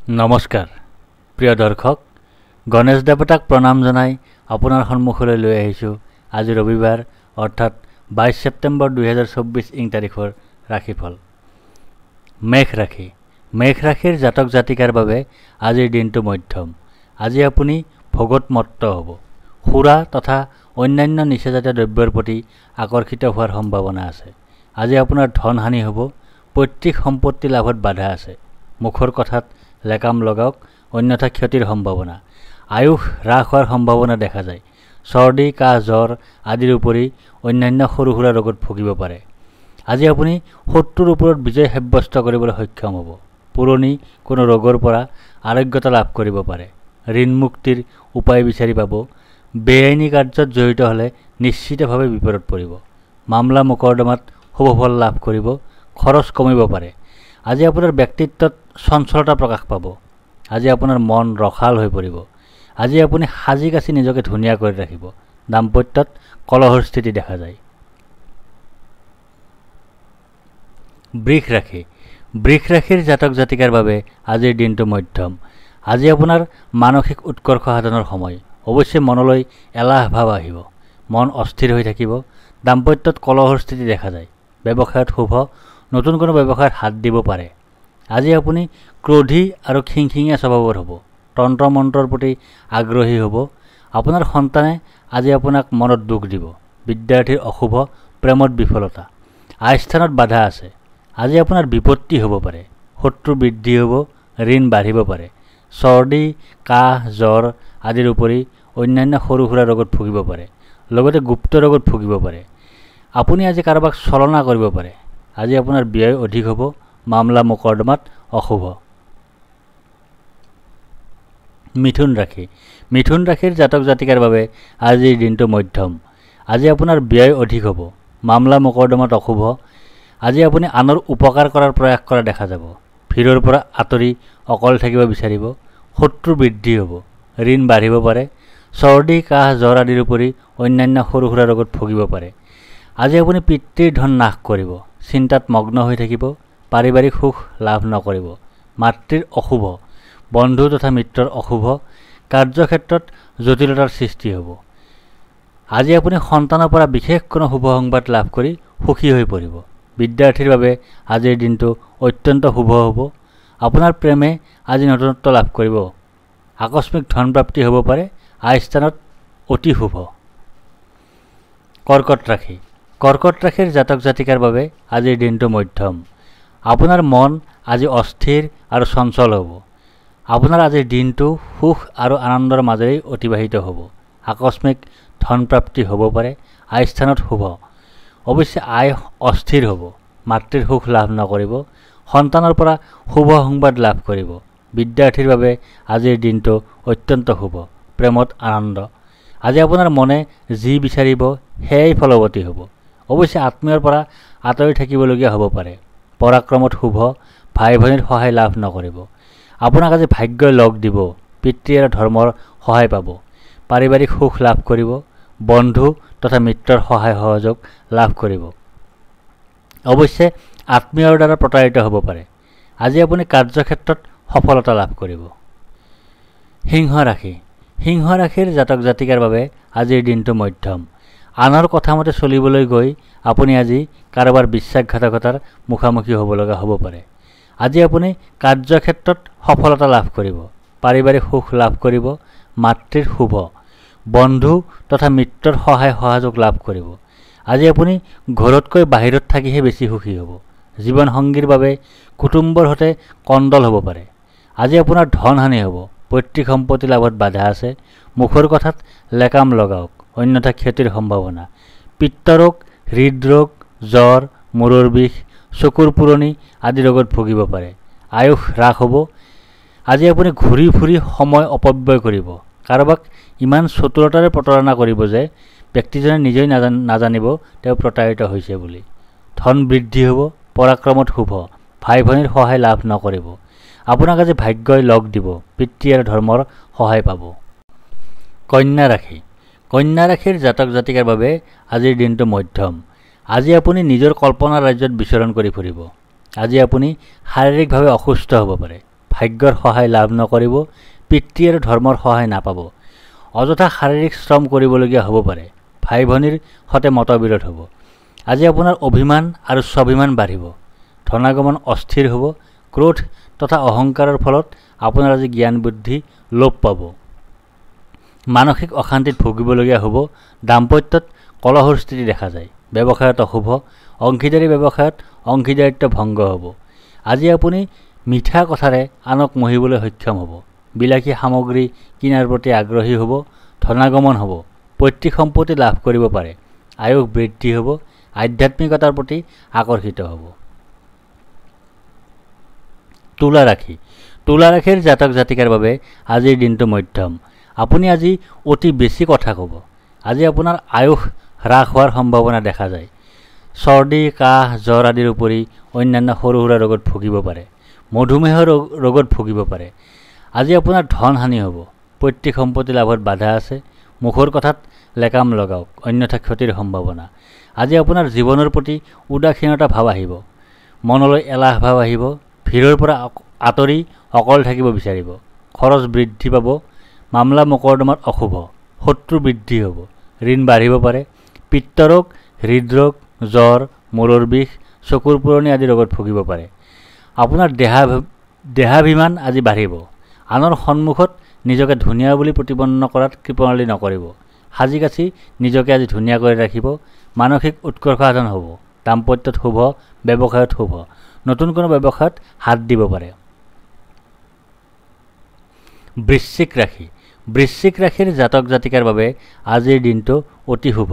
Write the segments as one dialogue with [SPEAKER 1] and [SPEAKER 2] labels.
[SPEAKER 1] নমস্কাৰ প্ৰিয় দৰ্শক, গণেশ দেৱতাক প্ৰণাম জনাই আপোনাৰ সন্মুখলৈ লৈ আহিছোঁ আজি ৰবিবাৰ অৰ্থাৎ 22 ছেপ্টেম্বৰ 2024 ইং তাৰিখৰ ৰাশিফল। মেঘ ৰাশিৰ জাতক জাতিকাৰ বাবে আজিৰ দিনটো মধ্যম। আজি আপুনি ভোগত মত্ত হ'ব। সুৰা তথা অন্যান্য নিচাজাতীয় দ্ৰব্যৰ প্ৰতি আকৰ্ষিত হোৱাৰ সম্ভাৱনা আছে। আজি আপোনাৰ ধন হানি হ'ব। পৈতৃক সম্পত্তি লাভত বাধা আছে। মুখৰ কথাত লেকাম লগাওক, অন্যথা ক্ষতিৰ সম্ভাৱনা। আয়ুস হ্ৰাস হোৱাৰ সম্ভাৱনা দেখা যায়। চৰ্দি, কাহ, জ্বৰ আদিৰ উপৰি অন্যান্য সৰু সুৰা ৰোগত ভুগিব পাৰে। আজি আপুনি শত্ৰুৰ ওপৰত বিজয় সাব্যস্ত কৰিবলৈ সক্ষম হ'ব। পুৰণি কোনো ৰোগৰ পৰা আৰোগ্যতা লাভ কৰিব পাৰে। ঋণ মুক্তিৰ উপায় বিচাৰি পাব। বেআইনী কাৰ্যত জড়িত হ'লে নিশ্চিতভাৱে বিপদত পৰিব। মামলা মোকৰ্দমাত শুভফল লাভ কৰিব। খৰচ কমিব পাৰে। আজি আপোনাৰ ব্যক্তিত্বত চঞ্চলতা প্ৰকাশ পাব। আজি আপোনাৰ মন ৰসাল হৈ পৰিব। আজি আপুনি সাজি কাচি নিজকে ধুনীয়া কৰি ৰাখিব। দাম্পত্যত কলহৰ স্থিতি দেখা যায়। বৃষ ৰাশিৰ জাতক জাতিকাৰ বাবে আজিৰ দিনটো মধ্যম। আজি আপোনাৰ মানসিক উৎকৰ্ষ সাধনৰ সময়। অৱশ্যে মনলৈ এলাহ ভাৱ আহিব। মন অস্থিৰ হৈ থাকিব। দাম্পত্যত কলহৰ স্থিতি দেখা যায়। ব্যৱসায়ত শুভ। নতুন কোনো ব্যৱসায়ত হাত দিব পাৰে। আজি আপুনি ক্ৰোধী আৰু খিংখিঙীয়া স্বভাৱৰ হ'ব। তন্ত্ৰ মন্ত্ৰৰ প্ৰতি আগ্ৰহী হ'ব। আপোনাৰ সন্তানে আজি আপোনাক মনত দুখ দিব। বিদ্যাৰ্থীৰ অশুভ। প্ৰেমত বিফলতা। আয় স্থানত বাধা আছে। আজি আপোনাৰ বিপত্তি হ'ব পাৰে। শত্ৰু বৃদ্ধি হ'ব। ঋণ বাঢ়িব পাৰে। চৰ্দি, কাহ, জ্বৰ আদিৰ উপৰি অন্যান্য সৰু সুৰা ৰোগত ভুগিব পাৰে। লগতে গুপ্ত ৰোগত ভুগিব পাৰে। আপুনি আজি কাৰোবাক ছলনা কৰিব পাৰে। আজি আপোনাৰ ব্যয় অধিক হ'ব। মামলা মোকৰ্দমাত অশুভ। মিথুন ৰাশিৰ জাতক জাতিকাৰ বাবে আজিৰ দিনটো মধ্যম। আজি আপোনাৰ ব্যয় অধিক হ'ব। মামলা মোকৰ্দমাত অশুভ। আজি আপুনি আনৰ উপকাৰ কৰাৰ প্ৰয়াস কৰা দেখা যাব। ভিৰৰ পৰা আঁতৰি অকল থাকিব বিচাৰিব। শত্ৰু বৃদ্ধি হ'ব। ঋণ বাঢ়িব পাৰে। চৰ্দি, কাহ, জ্বৰ আদিৰ উপৰি অন্যান্য সৰু সুৰা ৰোগত ভুগিব পাৰে। আজি আপুনি পিতৃৰ ধন নাশ কৰিব। চিন্তাত মগ্ন হৈ থাকিব। পাৰিবাৰিক সুখ লাভ নকৰিব। মাতৃৰ অশুভ। বন্ধু তথা মিত্ৰৰ অশুভ। কাৰ্যক্ষেত্ৰত জটিলতাৰ সৃষ্টি হ'ব। আজি আপুনি সন্তানৰ পৰা বিশেষ কোনো শুভ সংবাদ লাভ কৰি সুখী হৈ পৰিব। বিদ্যাৰ্থীৰ বাবে আজিৰ দিনটো অত্যন্ত শুভ হ'ব। আপোনাৰ প্ৰেমে আজি নতুনত্ব লাভ কৰিব। আকস্মিক ধনপ্ৰাপ্তি হ'ব পাৰে। আয় স্থানত অতি শুভ। কৰ্কট ৰাশিৰ জাতক জাতিকাৰ বাবে আজিৰ দিনটো মধ্যম। আপোনাৰ মন আজি অস্থিৰ আৰু চঞ্চল হ'ব। আপোনাৰ আজিৰ দিনটো সুখ আৰু আনন্দৰ মাজেৰে অতিবাহিত হ'ব। আকস্মিক ধনপ্ৰাপ্তি হ'ব পাৰে। আয় স্থানত শুভ। অৱশ্যে আয় অস্থিৰ হ'ব। মাতৃৰ সুখ লাভ নকৰিব। সন্তানৰ পৰা শুভ সংবাদ লাভ কৰিব। বিদ্যাৰ্থীৰ বাবে আজিৰ দিনটো অত্যন্ত শুভ। প্ৰেমত আনন্দ। আজি আপোনাৰ মনে যি বিচাৰিব সেয়াই ফলৱতী হ'ব। অৱশ্যে আত্মীয়ৰ পৰা আঁতৰি থাকিবলগীয়া হ'ব পাৰে। পৰাক্ৰমত শুভ। ভাই ভনীৰ সহায় লাভ নকৰিব। আপোনাক আজি ভাগ্যই লগ দিব। পিতৃ আৰু ধৰ্মৰ সহায় পাব। পাৰিবাৰিক সুখ লাভ কৰিব। বন্ধু তথা মিত্ৰৰ সহায় সহযোগ লাভ কৰিব। অৱশ্যে আত্মীয়ৰ দ্বাৰা প্ৰতাৰিত হ'ব পাৰে। আজি আপুনি কাৰ্যক্ষেত্ৰত সফলতা লাভ কৰিব। সিংহ ৰাশিৰ জাতক জাতিকাৰ বাবে আজিৰ দিনটো মধ্যম। আনৰ কথামতে চলিবলৈ গৈ আপুনি আজি কাৰোবাৰ বিশ্বাসঘাতকতাৰ মুখামুখি হ'ব লগা হ'ব পাৰে। আজি আপুনি কাৰ্যক্ষেত্ৰত সফলতা লাভ কৰিব। পাৰিবাৰিক সুখ লাভ কৰিব। মাতৃৰ শুভ। বন্ধু তথা মিত্ৰৰ সহায় সহযোগ লাভ কৰিব। আজি আপুনি ঘৰতকৈ বাহিৰত থাকিহে বেছি সুখী হ'ব। জীৱনসংগীৰ বাবে কুটুম্বৰ সৈতে কণ্ডল হ'ব পাৰে। আজি আপোনাৰ ধন হানি হ'ব। পৈতৃক সম্পত্তি লাভত বাধা আছে। মুখৰ কথাত লেকাম লগাওক, অন্যথা ক্ষতিৰ সম্ভাৱনা। পিত্তৰোগ, হৃদৰোগ, জ্বৰ, মূৰৰ বিষ, চকুৰ পুৰণি আদি ৰোগত ভুগিব পাৰে। আয়ুস হ্ৰাস হ'ব। আজি আপুনি ঘূৰি ফুৰি সময় অপব্যয় কৰিব। কাৰোবাক ইমান চতুৰতাৰে প্ৰতাৰণা কৰিব যে ব্যক্তিজনে নিজেই নাজানিব তেওঁ প্ৰতাৰিত হৈছে বুলি। ধন বৃদ্ধি হ'ব। পৰাক্ৰমত শুভ। ভাই ভনীৰ সহায় লাভ নকৰিব। আপোনাক আজি ভাগ্যই লগ দিব। পিতৃ আৰু ধৰ্মৰ সহায় পাব। কন্যা ৰাশিৰ জাতক জাতিকাৰ বাবে আজিৰ দিনটো মধ্যম। আজি আপুনি নিজৰ কল্পনাৰ ৰাজ্যত বিচৰণ কৰি ফুৰিব। আজি আপুনি শাৰীৰিকভাৱে অসুস্থ হ'ব পাৰে। ভাগ্যৰ সহায় লাভ নকৰিব, পিতৃ আৰু ধৰ্মৰ সহায় নাপাব। অযথা শাৰীৰিক শ্ৰম কৰিবলগীয়া হ'ব পাৰে। ভাই ভনীৰ সৈতে মতবিৰোধ হ'ব। আজি আপোনাৰ অভিমান আৰু স্বাভিমান বাঢ়িব। ধনাগমন অস্থিৰ হ'ব। ক্ৰোধ তথা অহংকাৰৰ ফলত আপোনাৰ আজি জ্ঞান বুদ্ধি লোপ পাব। মানসিক অশান্তিত ভুগিবলগীয়া হ'ব। দাম্পত্যত কলহৰ স্থিতি দেখা যায়। ব্যৱসায়ত অশুভ। অংশীদাৰী ব্যৱসায়ত অংশীদাৰিত্ব ভংগ হ'ব। আজি আপুনি মিঠা কথাৰে আনক মোহিবলৈ সক্ষম হ'ব। বিলাসী সামগ্ৰী কিনাৰ প্ৰতি আগ্ৰহী হ'ব। ধনাগমন হ'ব। পৈতৃক সম্পত্তি লাভ কৰিব পাৰে। আয়ুস বৃদ্ধি হ'ব। আধ্যাত্মিকতাৰ প্ৰতি আকৰ্ষিত হ'ব। তুলা ৰাশি। তুলা ৰাশিৰ জাতক জাতিকাৰ বাবে আজিৰ দিনটো মধ্যম। আপুনি আজি অতি বেছি কথা ক'ব। আজি আপোনাৰ আয়ুস হ্ৰাস হোৱাৰ সম্ভাৱনা দেখা যায়। চৰ্দি, কাহ, জ্বৰ আদিৰ উপৰি অন্যান্য সৰু সুৰা ৰোগত ভুগিব পাৰে। মধুমেহৰ ৰোগত ভুগিব পাৰে। আজি আপোনাৰ ধন হানি হ'ব। পৈতৃক সম্পত্তি লাভত বাধা আছে। মুখৰ কথাত লেকাম লগাওক, অন্যথা ক্ষতিৰ সম্ভাৱনা। আজি আপোনাৰ জীৱনৰ প্ৰতি উদাসীনতা ভাৱ আহিব। মনলৈ এলাহ ভাৱ আহিব। ভিৰৰ পৰা আঁতৰি অকল থাকিব বিচাৰিব। খৰচ বৃদ্ধি পাব। মামলা মোকৰ্দমাত অশুভ। শত্ৰু বৃদ্ধি হ'ব। ঋণ বাঢ়িব পাৰে। পিত্তৰোগ, হৃদৰোগ, জ্বৰ, মূৰৰ বিষ, চকুৰ পুৰণি আদি ৰোগত ভুগিব পাৰে। আপোনাৰ দেহাভিমান আজি বাঢ়িব। আনৰ সন্মুখত নিজকে ধুনীয়া বুলি প্ৰতিপন্ন কৰাত কৃপণালি নকৰিব। সাজি কাচি নিজকে আজি ধুনীয়া কৰি ৰাখিব। মানসিক উৎকৰ্ষ সাধন হ'ব। দাম্পত্যত শুভ। ব্যৱসায়ত শুভ। নতুন কোনো ব্যৱসায়ত হাত দিব পাৰে। বৃশ্চিক ৰাশি। বৃশ্চিক ৰাশিৰ জাতক জাতিকাৰ বাবে আজিৰ দিনটো অতি শুভ।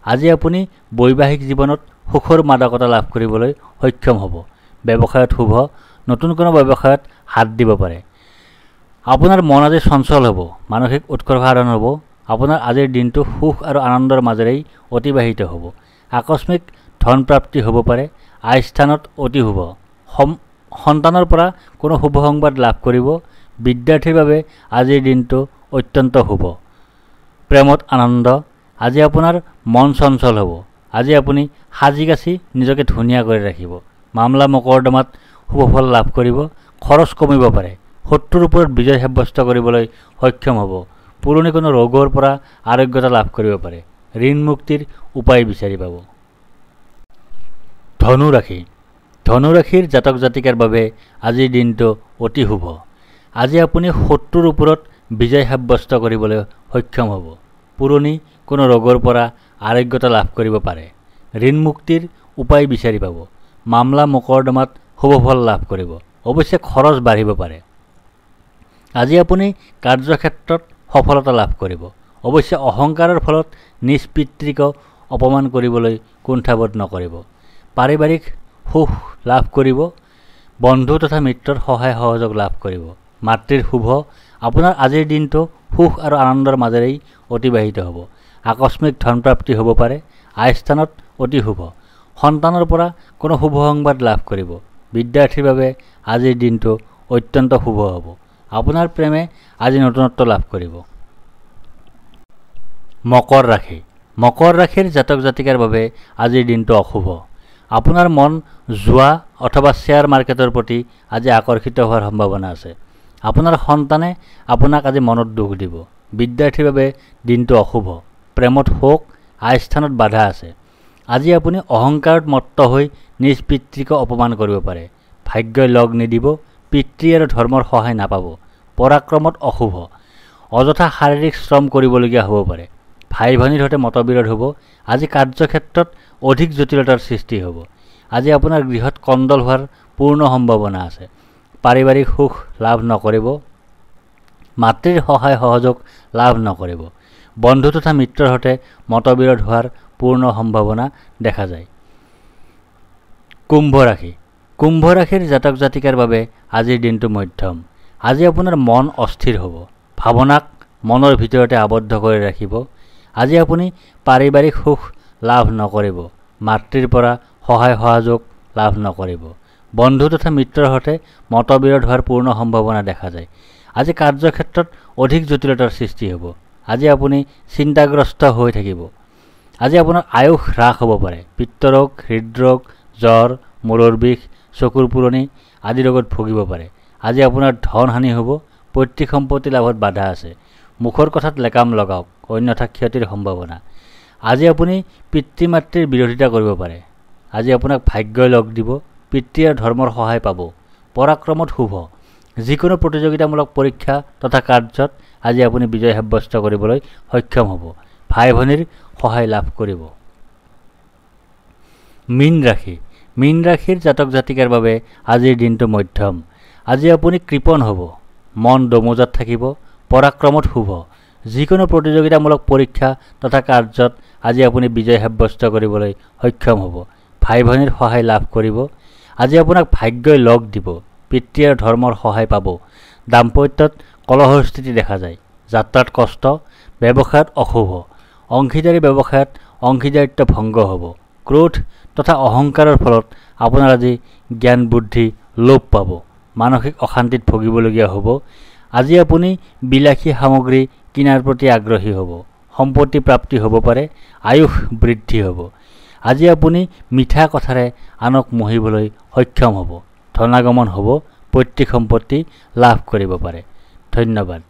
[SPEAKER 1] আজি আপুনি বৈবাহিক জীৱনত সুখৰ মাদকতা লাভ কৰিবলৈ সক্ষম হ'ব। ব্যৱসায়ত শুভ। নতুন কোনো ব্যৱসায়ত হাত দিব পাৰে। আপোনাৰ মন আজি চঞ্চল হ'ব। মানসিক উৎকৰ্ষ সাধন হ'ব। আপোনাৰ আজিৰ দিনটো সুখ আৰু আনন্দৰ মাজেৰেই অতিবাহিত হ'ব। আকস্মিক ধন প্ৰাপ্তি হ'ব পাৰে। আয়স্থানত অতি শুভ। সন্তানৰ পৰা কোনো শুভ সংবাদ লাভ কৰিব। বিদ্যাৰ্থীৰ বাবে আজিৰ দিনটো অত্যন্ত শুভ। প্ৰেমত আনন্দ। আজি আপোনাৰ মন চঞ্চল হ'ব। আজি আপুনি সাজি কাচি নিজকে ধুনীয়া কৰি ৰাখিব। মামলা মোকৰ্দমাত শুভ ফল লাভ কৰিব। খৰচ কমিব পাৰে। শত্ৰুৰ ওপৰত বিজয় সাব্যস্ত কৰিবলৈ সক্ষম হ'ব। পুৰণি কোনো ৰোগৰ পৰা আৰোগ্যতা লাভ কৰিব পাৰে। ঋণ মুক্তিৰ উপায় বিচাৰি পাব। ধনু ৰাশি। ধনু ৰাশিৰ জাতক জাতিকাৰ বাবে আজিৰ দিনটো অতি শুভ। আজি আপুনি শত্ৰুৰ ওপৰত বিজয় সাব্যস্ত কৰিবলৈ সক্ষম হ'ব। পুৰণি কোনো ৰোগৰ পৰা আৰোগ্যতা লাভ কৰিব পাৰে। ঋণ মুক্তিৰ উপায় বিচাৰি পাব। মামলা মোকৰ্দমাত শুভ ফল লাভ কৰিব। অৱশ্যে খৰচ বাঢ়িব পাৰে। আজি আপুনি কাৰ্যক্ষেত্ৰত সফলতা লাভ কৰিব। অৱশ্যে অহংকাৰৰ ফলত নিজ পিতৃক অপমান কৰিবলৈ কুণ্ঠাবোধ নকৰিব। পাৰিবাৰিক সুখ লাভ কৰিব। বন্ধু তথা মিত্ৰৰ সহায় সহযোগ লাভ কৰিব। মাতৃৰ শুভ। আপোনাৰ আজিৰ দিনটো সুখ আৰু আনন্দৰ মাজেৰেই অতিবাহিত হ'ব। আকস্মিক ধন প্ৰাপ্তি হ'ব পাৰে। আয়স্থানত অতি শুভ। সন্তানৰ পৰা কোনো শুভ সংবাদ লাভ কৰিব। বিদ্যাৰ্থীৰ বাবে আজিৰ দিনটো অত্যন্ত শুভ হ'ব। আপোনাৰ প্ৰেমে আজি নতুনত্ব লাভ কৰিব। মকৰ ৰাশি। মকৰ ৰাশিৰ জাতক জাতিকাৰ বাবে আজিৰ দিনটো অশুভ। আপোনাৰ মন জুৱা অথবা শ্বেয়াৰ মাৰ্কেটৰ প্ৰতি আজি আকৰ্ষিত হোৱাৰ সম্ভাৱনা আছে। আপোনাৰ সন্তানে আপোনাক আজি মনত দুখ দিব। বিদ্যাৰ্থীৰ বাবে দিনটো অশুভ। প্ৰেমত শোক। আয়স্থানত বাধা আছে। আজি আপুনি অহংকাৰত মত্ত হৈ নিজ পিতৃক অপমান কৰিব পাৰে। ভাগ্যই লগ নিদিব। পিতৃ আৰু ধৰ্মৰ সহায় নাপাব। পৰাক্ৰমত অশুভ। অযথা শাৰীৰিক শ্ৰম কৰিবলগীয়া হ'ব পাৰে। ভাই ভনীৰ সৈতে মতবিৰোধ হ'ব। আজি কাৰ্যক্ষেত্ৰত অধিক জটিলতাৰ সৃষ্টি হ'ব। আজি আপোনাৰ গৃহত কণ্ডল হোৱাৰ পূৰ্ণ সম্ভাৱনা আছে। পাৰিবাৰিক সুখ লাভ নকৰিব। মাতৃৰ সহায় সহযোগ লাভ নকৰিব। বন্ধু তথা মিত্ৰৰ সৈতে মতবিৰোধ হোৱাৰ পূৰ্ণ সম্ভাৱনা দেখা যায়। কুম্ভ ৰাশি। কুম্ভ ৰাশিৰ জাতক জাতিকাৰ বাবে আজিৰ দিনটো মধ্যম। আজি আপোনাৰ মন অস্থিৰ হ'ব। ভাৱনাক মনৰ ভিতৰতে আবদ্ধ কৰি ৰাখিব। আজি আপুনি পাৰিবাৰিক সুখ লাভ নকৰিব। মাতৃৰ পৰা সহায় সহযোগ লাভ নকৰিব। বন্ধু তথা মিত্ৰৰ সৈতে মতবিৰোধ হোৱাৰ পূৰ্ণ সম্ভাৱনা দেখা যায়। আজি কাৰ্যক্ষেত্ৰত অধিক জটিলতাৰ সৃষ্টি হ'ব। আজি আপুনি চিন্তাগ্ৰস্ত হৈ থাকিব। আজি আপোনাৰ আয়ুস হ্ৰাস হ'ব পাৰে। পিত্তৰোগ, হৃদৰোগ, জ্বৰ, মূৰৰ বিষ, চকুৰ পুৰণি আদি ৰোগত ভুগিব পাৰে। আজি আপোনাৰ ধন হানি হ'ব, পৈতৃক সম্পত্তি লাভত বাধা আছে। মুখৰ কথাত লেকাম লগাওক, অন্যথা ক্ষতিৰ সম্ভাৱনা। আজি আপুনি পিতৃ মাতৃৰ বিৰোধিতা কৰিব পাৰে। আজি আপোনাক ভাগ্যই লগ দিব, পিতৃ আৰু ধৰ্মৰ সহায় পাব। পৰাক্ৰমত শুভ। যিকোনো প্ৰতিযোগিতামূলক পৰীক্ষা তথা কাৰ্যত আজি আপুনি বিজয় সাব্যস্ত কৰিবলৈ সক্ষম হ'ব। ভাই ভনীৰ সহায় লাভ কৰিব। মীন ৰাশি। মীন ৰাশিৰ জাতক জাতিকাৰ বাবে আজিৰ দিনটো মধ্যম। আজি আপুনি কৃপণ হ'ব, মন দমোজত থাকিব। পৰাক্ৰমত শুভ। যিকোনো প্ৰতিযোগিতামূলক পৰীক্ষা তথা কাৰ্যত আজি আপুনি বিজয় সাব্যস্ত কৰিবলৈ সক্ষম হ'ব। ভাই ভনীৰ সহায় লাভ কৰিব। আজি আপোনাক ভাগ্যই লগ দিব, পিতৃ আৰু ধৰ্মৰ সহায় পাব। দাম্পত্যত কলহৰ স্থিতি দেখা যায়। যাত্ৰাত কষ্ট, ব্যৱসায়ত অশুভ। অংশীদাৰী ব্যৱসায়ত অংশীদাৰিত্ব ভংগ হ'ব। ক্ৰোধ তথা অহংকাৰৰ ফলত আপোনাৰ আজি জ্ঞান বুদ্ধি লোপ পাব। মানসিক অশান্তিত ভুগিবলগীয়া হ'ব। আজি আপুনি বিলাসী সামগ্ৰী কিনাৰ প্ৰতি আগ্ৰহী হ'ব। সম্পত্তি প্ৰাপ্তি হ'ব পাৰে। আয়ুস বৃদ্ধি হ'ব। আজি আপুনি মিঠা কথাৰে আনক মোহিবলৈ সক্ষম হ'ব। ধনাগমন হ'ব। পৈতৃক সম্পত্তি লাভ কৰিব পাৰে। ধন্যবাদ।